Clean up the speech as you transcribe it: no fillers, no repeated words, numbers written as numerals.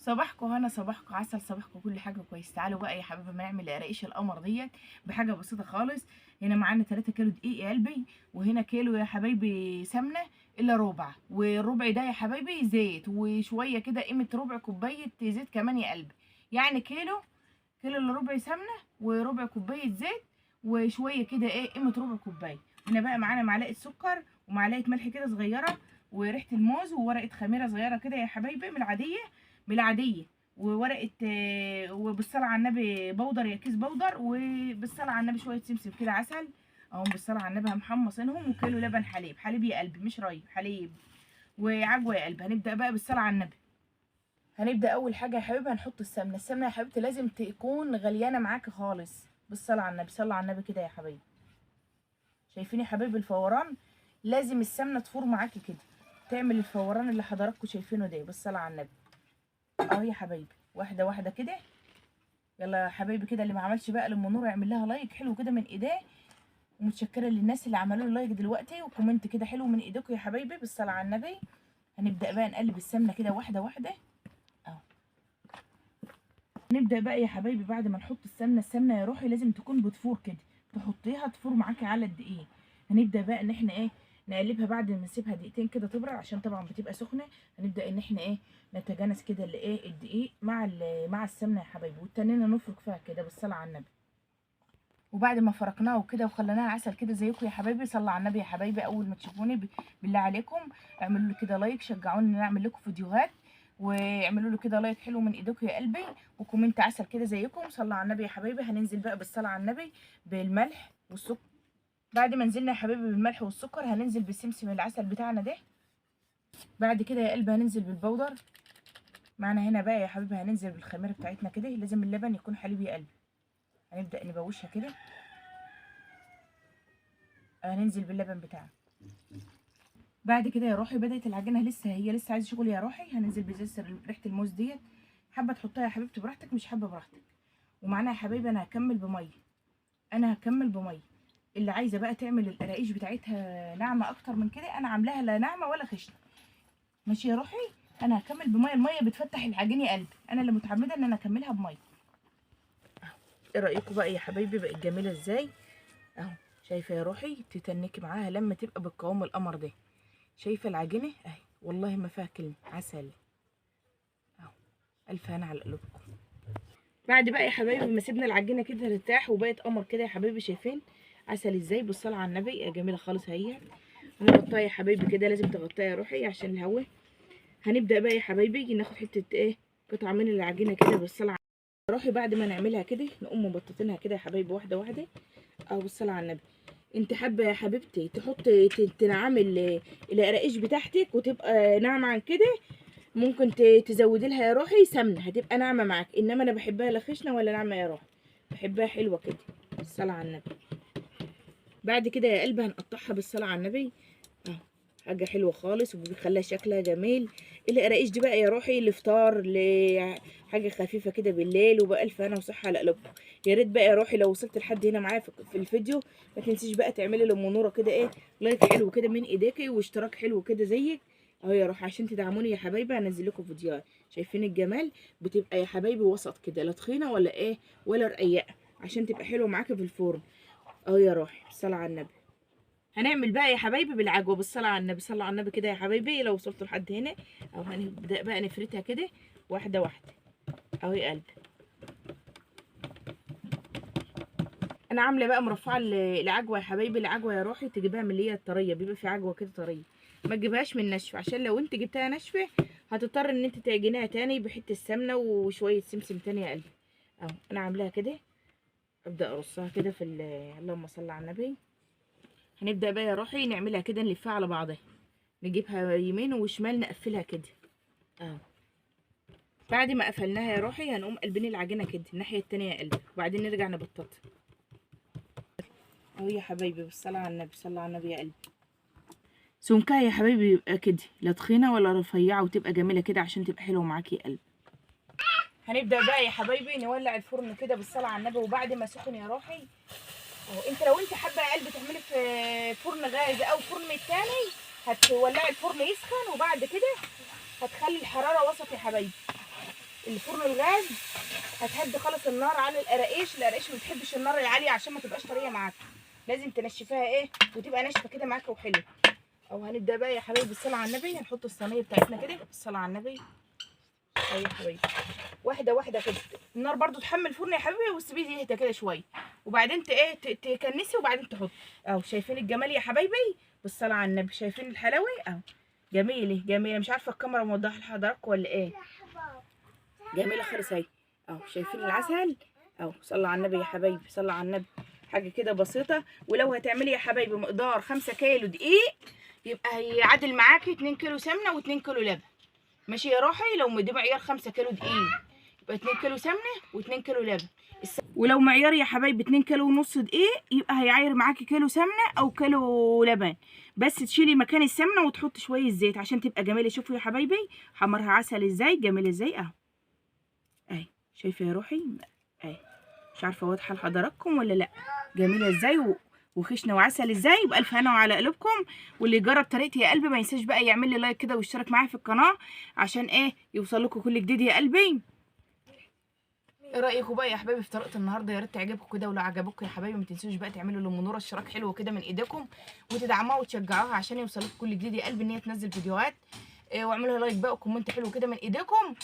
صباحكم هنا، صباحكم عسل، صباحكم كل حاجه كويس. تعالوا بقى يا حبايبي ما نعمل قراقيش القمر ديت بحاجه بسيطه خالص. هنا معانا 3 كيلو دقيق يا قلبي، وهنا كيلو يا حبايبي سمنه الا ربع، والربع ده يا حبايبي زيت، وشويه كده قيمه ربع كوبايه زيت كمان يا قلبي. يعني كيلو الا ربع سمنه وربع كوبايه زيت، وشويه كده قيمه ربع كوبايه. هنا بقى معانا معلقه سكر ومعلقه ملح كده صغيره، وريحه الموز، وورقه خميره صغيره كده يا حبايبي من العاديه، وورقه وبالصلاه على النبي بودر يا كيس بودر، وبالصلاه على النبي شويه سمسم كده عسل اهو بالصلاه على النبي هنحمصينهم، وكيلو لبن حليب يا قلبي مش ري حليب، وعجوه يا قلبي. هنبدا بقى بالصلاه على النبي. هنبدا اول حاجه يا حبيبي هنحط السمنه يا حبيبتي لازم تكون غليانه معاكي خالص. بالصلاه على النبي، صلى على النبي كده يا حبيبي. شايفين يا حبيبي الفوران؟ لازم السمنه تفور معاكي كده، تعمل الفوران اللي حضراتكم شايفينه ده. بالصلاه على النبي اهو يا حبايبي، واحده واحده كده. يلا يا حبايبي كده، اللي ما عملش بقى لام نور يعمل لها لايك حلو كده من ايديه، ومتشكره للناس اللي عملوا لي لايك دلوقتي وكومنت كده حلو من ايديكم يا حبايبي. بالصلاه على النبي هنبدا بقى نقلب السمنه كده واحده واحده اهو. نبدا بقى يا حبايبي بعد ما نحط السمنه يا روحي لازم تكون بتفور كده، تحطيها تفور معاكي على الدقيق. هنبدا بقى ان احنا نقلبها بعد ما نسيبها دقيقتين كده تبرد، عشان طبعا بتبقى سخنه. هنبدا ان احنا نتجانس كده الدقيق مع السمنه يا حبايبي، والتانية نفرك فيها كده بالصلاه على النبي. وبعد ما فرقناها وكده وخليناها عسل كده زيكم يا حبايبي، صلوا على النبي يا حبايبي. اول ما تشوفوني بالله عليكم اعملوا لي كده لايك، شجعوني ان أنا اعمل لكم فيديوهات، واعملوا له كده لايك حلو من ايديكم يا قلبي، وكومنت عسل كده زيكم. صلوا على النبي يا حبايبي. هننزل بقى بالصلاه على النبي بالملح والسكر. بعد ما نزلنا يا حبايبي بالملح والسكر هننزل بالسمسم العسل بتاعنا ده. بعد كده يا قلبي هننزل بالبودر. معنا هنا بقى يا حبيبي هننزل بالخميره بتاعتنا كده، لازم اللبن يكون حليب يا قلبي. هنبدا نبوشها كده، هننزل باللبن بتاعنا. بعد كده يا روحي بدأت العجينه لسه عايزه شغل يا روحي. هننزل بزيت ريحه الموز ديت، حابه تحطها يا حبيبتي براحتك، مش حابه براحتك. ومعانا يا حبايبي انا هكمل بميه. اللي عايزه بقى تعمل القراقيش بتاعتها ناعمه اكتر من كده، انا عاملاها لا ناعمه ولا خشنه. ماشي يا روحي. انا هكمل بميه، الميه بتفتح العجين يا قلبي، انا اللي متعمده ان انا اكملها بميه. ايه رايكم بقى يا حبايبي بقت جميله ازاي؟ اهو شايفه يا روحي؟ تتنكي معاها لما تبقى بالقوام القمر ده. شايفه العجينه اهي، والله ما فيها كلمه، عسل اهو. الف هنا على قلوبكم. بعد بقى يا حبايبي ما سيبنا العجينه كده ترتاح وبقت قمر كده يا حبايبي، شايفين عسل ازاي؟ بالصلاه على النبي يا جميله خالص اهي. هنغطيها يا حبايبي كده، لازم تغطيها يا روحي عشان الهواء. هنبدا بقى يا حبايبي ناخد حته قطعه من العجينه كده بالصلاه على روحي. بعد ما نعملها كده نقوم مبططينها كده يا حبايبي واحده واحده او بالصلاه على النبي. انت حابه يا حبيبتي تنعمي القراقيش بتاعتك وتبقى ناعمه عن كده، ممكن تزودي لها يا روحي سمنه هتبقى ناعمه معاك، انما انا بحبها لا خشنه ولا ناعمه يا روحي، بحبها حلوه كده بالصلاه على النبي. بعد كده يا قلبي هنقطعها بالصلاه على النبي اهو، حاجه حلوه خالص وبيخليها شكلها جميل. القراقيش دي بقى يا روحي الافطار لحاجه خفيفه كده بالليل، وبقى الف هنا وصحه على قلوبكم. يا ريت بقى يا روحي لو وصلت لحد هنا معايا في الفيديو ما تنسيش بقى تعملي لام نوره كده لايك حلو كده من ايديكي، واشتراك حلو كده زيك اهو يا روحي، عشان تدعموني يا حبايبي. هنزل لكم فيديوهات. شايفين الجمال؟ بتبقى يا حبايبي وسط كده، لا تخينه ولا ولا رقيقه، عشان تبقى حلوه معاكي في الفرن اهو يا روحي. بالصلاه على النبي. هنعمل بقى يا حبايبي بالعجوه بالصلاه على النبي. صلوا على النبي كده يا حبايبي لو وصلتوا لحد هنا. او هنبدا بقى نفردها كده واحده واحده اهو يا قلبي. انا عامله بقى مرفعه العجوه يا حبايبي. العجوه يا روحي تجيبها من اللي هي الطريه، بيبقى في عجوه كده طريه، ما تجيبهاش من ناشفه، عشان لو انت جبتها ناشفه هتضطر ان انت تعجنيها تاني بحته السمنه وشويه سمسم تاني يا قلبي اهو. انا عاملاها كده، ابدا ارصها كده اللهم صل على النبي. هنبدا بقى يا روحي نعملها كده نلفها على بعضها، نجيبها يمين وشمال نقفلها كده اهو. بعد ما قفلناها يا روحي هنقوم قلبين العجينه كده الناحيه التانيه يا قلبي، وبعدين نرجع نبططها اهو يا حبايبي. بالصلاه على النبي، صلى على النبي يا قلبي. سمكها يا حبايبي يبقى كده، لا تخينه ولا رفيعه، وتبقى جميله كده عشان تبقى حلوه معاكي يا قلبي. هنبدا بقى يا حبايبي نولع الفرن كده بالصلاه على النبي، وبعد ما سخن يا روحي اهو. انت لو انت حابه يا قلبي تعملي في فرن غاز او فرن التاني، هتولعي الفرن يسخن، وبعد كده هتخلي الحراره وسط يا حبايبي، الفرن الغاز هتهدي خالص النار على القراقيش ما بتحبش النار العاليه عشان ما تبقاش طريه معاك، لازم تنشفيها ايه وتبقى ناشفه كده معاك وحلوه. او هنبدا بقى يا حبايبي بالصلاه على النبي، هنحط الصينيه بتاعتنا كده بالصلاه على النبي. اهي يا حبايبي واحده واحده كده، النار برضو تحمل الفرن يا حبيبي وتسيبيه يهدى كده شويه، وبعدين تكنسي وبعدين تحط. اهو شايفين الجمال يا حبايبي بالصلاه على النبي، شايفين الحلاوه اهو جميله جميله، مش عارفه الكاميرا موضحه لحضراتكم ولا ايه، جميله خالص اهي. اهو شايفين العسل اهو، صلوا على النبي يا حبايبي صلوا على النبي، حاجه كده بسيطه. ولو هتعملي يا حبايبي مقدار 5 كيلو دقيق يبقى هيعادل معاكي 2 كيلو سمنه و2 كيلو لبن، ماشي يا روحي. لو دي معيار 5 كيلو دقيق يبقى 2 كيلو سمنه و2 كيلو لبن. ولو معيار يا حبايبي 2 كيلو ونص دقيق يبقى هيعاير معاكي كيلو سمنه او كيلو لبن، بس تشيلي مكان السمنه وتحطي شويه زيت عشان تبقى جميله. شوفوا يا حبايبي حمرها عسل ازاي، جميل ازاي اهو. اهي شايفه يا روحي اهي، مش عارفه واضحه لحضراتكم ولا لا، جميله ازاي وخشنه وعسل ازاي. بالف هنا وعلى قلوبكم، واللي يجرب طريقتي يا قلبي ما ينساش بقى يعمل لي لايك كده ويشترك معايا في القناه عشان ايه يوصل لكم كل جديد يا قلبي. ايه رايكم بقى يا حبايبي في طريقه النهارده؟ يا ريت تعجبكم كده، ولو عجبكم يا حبايبي ما تنسوش بقى تعملوا لام نوره اشتراك حلو كده من ايديكم وتدعموها وتشجعوها عشان يوصل لكم كل جديد يا قلبي ان هي تنزل فيديوهات. واعملوا لايك بقى وكومنت حلو كده من ايديكم.